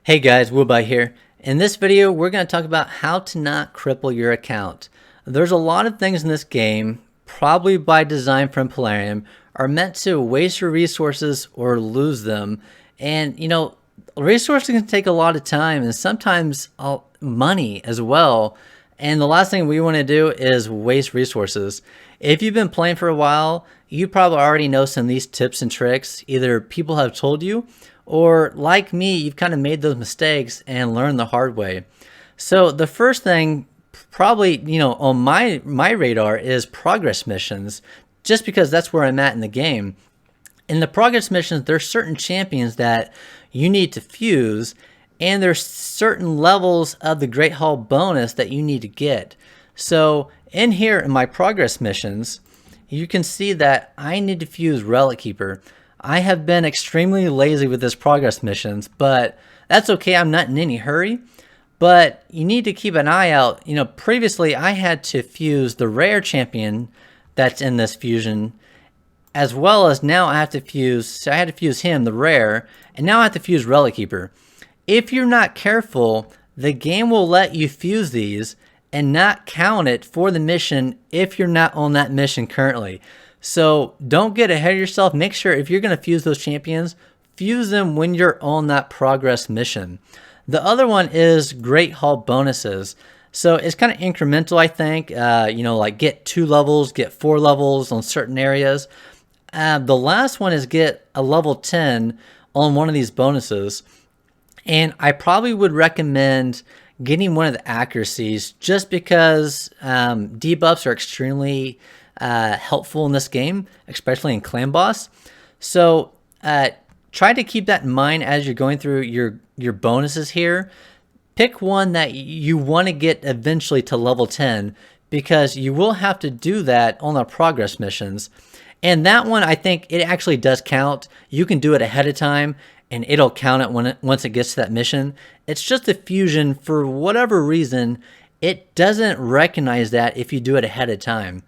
Hey guys, Woobye here. In this video, we're going to talk about how to not cripple your account. There's a lot of things in this game, probably by design from Polarium, are meant to waste your resources or lose them. And resources can take a lot of time and sometimes money as well. And the last thing we want to do is waste resources. If you've been playing for a while, you probably already know some of these tips and tricks. Either people have told you, or like me, you've kind of made those mistakes and learned the hard way. So the first thing probably, on my radar is progress missions, just because that's where I'm at in the game. In the progress missions, there's certain champions that you need to fuse, and there's certain levels of the Great Hall bonus that you need to get. So in here in my progress missions, you can see that I need to fuse Relic Keeper. I have been extremely lazy with this progress missions, but that's okay. I'm not in any hurry. But you need to keep an eye out. Previously I had to fuse the rare champion that's in this fusion, as well as now I had to fuse him, the rare, and now I have to fuse Relic Keeper. If you're not careful, the game will let you fuse these and not count it for the mission if you're not on that mission currently. So don't get ahead of yourself. Make sure if you're going to fuse those champions, fuse them when you're on that progress mission. The other one is Great Hall bonuses. So it's kind of incremental, I think. Like get 2 levels, get 4 levels on certain areas. The last one is get a level 10 on one of these bonuses. And I probably would recommend getting one of the accuracies just because debuffs are extremely helpful in this game, especially in Clan Boss. So try to keep that in mind as you're going through your bonuses here. Pick one that you want to get eventually to level 10, because you will have to do that on the progress missions. And that one, I think it actually does count. You can do it ahead of time and it'll count it once it gets to that mission. It's just a fusion. For whatever reason, it doesn't recognize that if you do it ahead of time.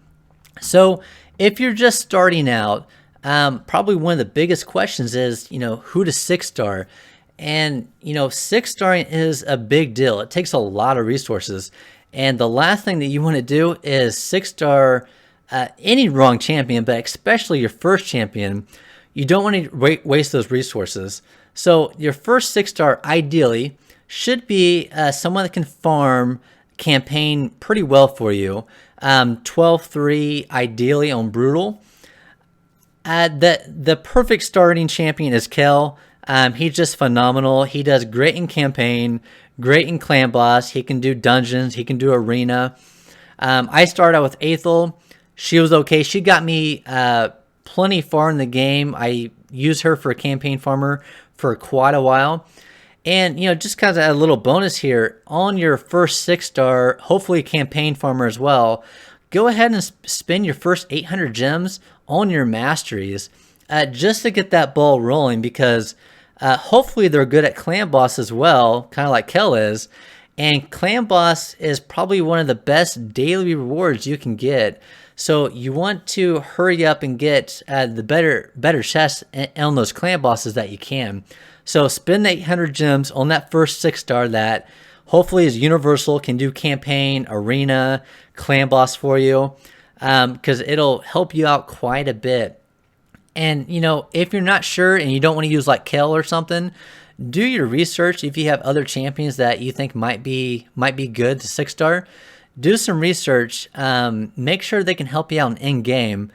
So if you're just starting out, probably one of the biggest questions is, who to 6-star? And, 6-starring is a big deal. It takes a lot of resources. And the last thing that you want to do is 6-star any wrong champion, but especially your first champion. You don't want to waste those resources. So your first 6-star ideally should be someone that can farm campaign pretty well for you. 12-3 ideally on Brutal. The perfect starting champion is Kel. He's just phenomenal. He does great in campaign, great in Clan Boss. He can do dungeons. He can do arena. I started out with Ethel. She was okay. She got me plenty far in the game. I used her for a campaign farmer for quite a while. And, just kind of a little bonus here, on your first 6-star, hopefully campaign farmer as well, go ahead and spend your first 800 gems on your masteries just to get that ball rolling, because hopefully they're good at Clan Boss as well, kind of like Kel is. And Clan Boss is probably one of the best daily rewards you can get. So you want to hurry up and get the better chests on those Clan Bosses that you can. So spend 800 gems on that first 6-star that hopefully is universal, can do campaign, arena, Clan Boss for you, because it'll help you out quite a bit. And, if you're not sure and you don't want to use like Kel or something, do your research. If you have other champions that you think might be good to 6-star, do some research. Make sure they can help you out in game.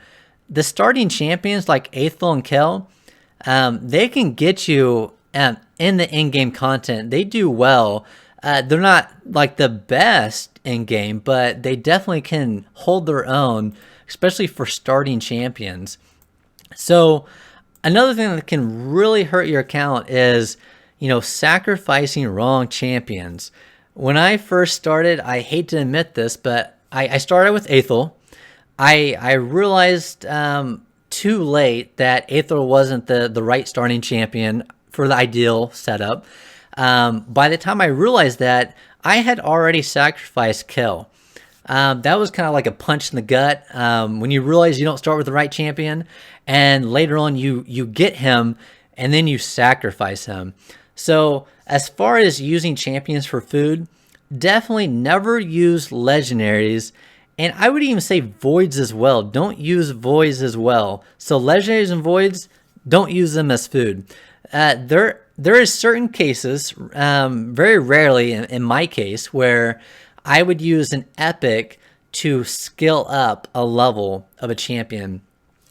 The starting champions like Ethel and Kel, they can get you in the in-game content. They do well. They're not like the best in-game, but they definitely can hold their own, especially for starting champions. So another thing that can really hurt your account is, sacrificing wrong champions. When I first started, I hate to admit this, but I started with Ethel. I realized too late that Ethel wasn't the right starting champion for the ideal setup. By the time I realized that, I had already sacrificed Kel. That was kind of like a punch in the gut when you realize you don't start with the right champion, and later on you get him and then you sacrifice him. So As far as using champions for food, definitely never use legendaries. And I would even say voids as well. Don't use voids as well. So legendaries and voids, don't use them as food. There is certain cases, very rarely in my case, where I would use an epic to skill up a level of a champion.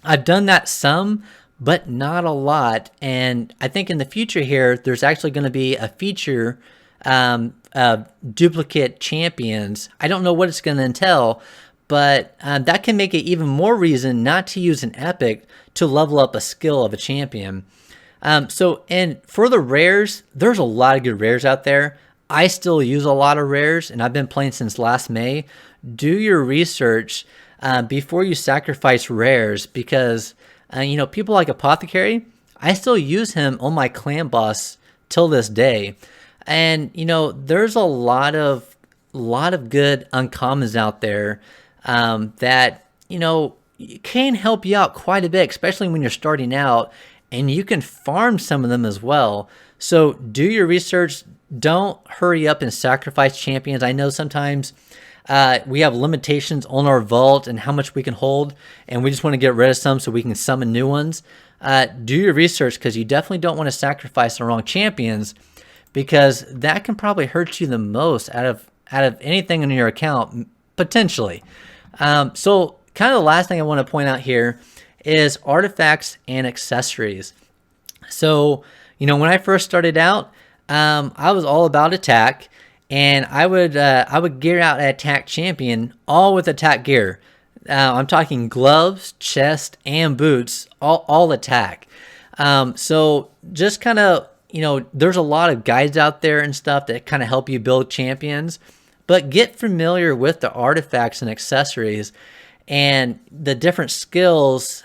I've done that some, but not a lot. And I think in the future here, there's actually going to be a feature of duplicate champions. I don't know what it's going to entail, but that can make it even more reason not to use an epic to level up a skill of a champion. And for the rares, there's a lot of good rares out there. I still use a lot of rares, and I've been playing since last May. Do your research before you sacrifice rares, because people like Apothecary, I still use him on my clan boss till this day. And there's a lot of good uncommons out there that can help you out quite a bit, especially when you're starting out, and you can farm some of them as well. So do your research. Don't hurry up and sacrifice champions. I know sometimes we have limitations on our vault and how much we can hold, and we just want to get rid of some so we can summon new ones. Do your research, because you definitely don't want to sacrifice the wrong champions, because that can probably hurt you the most out of anything in your account, potentially. So kind of the last thing I want to point out here is artifacts and accessories. So, when I first started out, I was all about attack, and I would gear out an attack champion all with attack gear. I'm talking gloves, chest, and boots, all attack. So just kind of, there's a lot of guides out there and stuff that kind of help you build champions, but get familiar with the artifacts and accessories and the different skills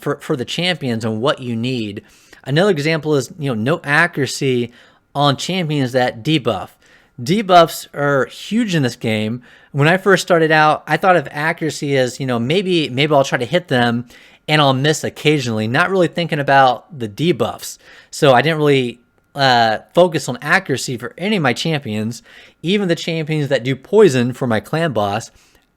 for the champions and what you need. Another example is, no accuracy on champions that debuff. Debuffs are huge in this game. When I first started out, I thought of accuracy as, maybe I'll try to hit them and I'll miss occasionally, not really thinking about the debuffs. So I didn't really focus on accuracy for any of my champions. Even the champions that do poison for my clan boss,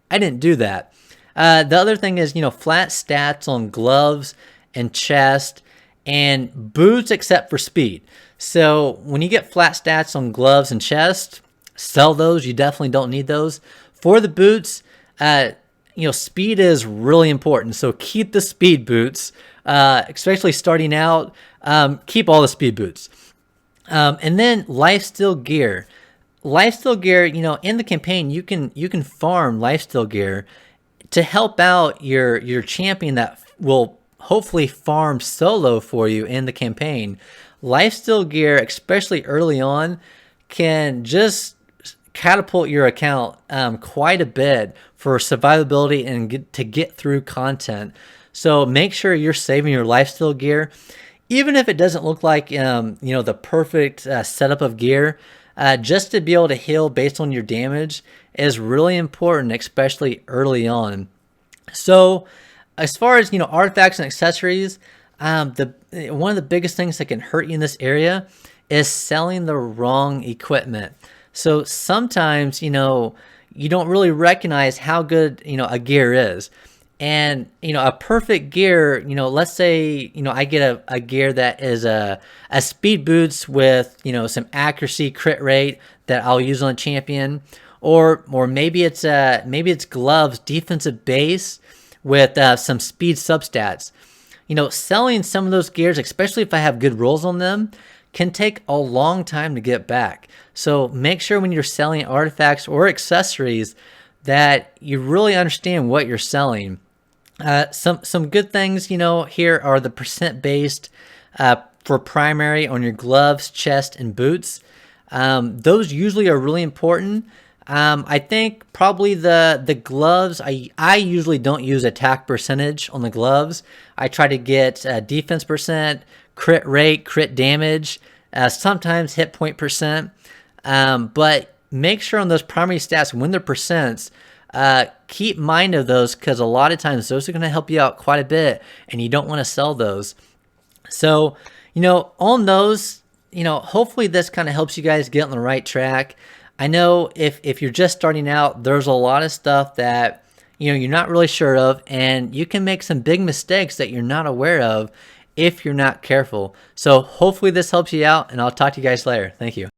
I didn't do that. The other thing is, flat stats on gloves and chest and boots except for speed. So when you get flat stats on gloves and chest, sell those. You definitely don't need those. For the boots, speed is really important. So keep the speed boots, especially starting out. Keep all the speed boots. And then lifesteal gear. Lifesteal gear, in the campaign, you can farm lifesteal gear to help out your champion that will hopefully farm solo for you in the campaign. Lifesteal gear, especially early on, can just catapult your account quite a bit for survivability and to get through content. So make sure you're saving your lifesteal gear, even if it doesn't look like the perfect setup of gear. Just to be able to heal based on your damage is really important, especially early on. So as far as artifacts and accessories, one of the biggest things that can hurt you in this area is selling the wrong equipment. So sometimes you don't really recognize how good a gear is. And a perfect gear, let's say I get a gear that is a speed boots with some accuracy, crit rate that I'll use on a champion, or maybe it's gloves, defensive base with some speed substats. Selling some of those gears, especially if I have good rolls on them, can take a long time to get back. So make sure when you're selling artifacts or accessories that you really understand what you're selling. Some good things, here are the percent based for primary on your gloves, chest, and boots. Those usually are really important. I think probably the gloves, I usually don't use attack percentage on the gloves. I try to get defense percent, crit rate, crit damage, sometimes hit point percent. But make sure on those primary stats, when they're percents, keep mind of those, because a lot of times those are going to help you out quite a bit and you don't want to sell those. So, on those, hopefully this kind of helps you guys get on the right track. I know if you're just starting out, there's a lot of stuff that you're not really sure of, and you can make some big mistakes that you're not aware of if you're not careful. So hopefully this helps you out, and I'll talk to you guys later. Thank you.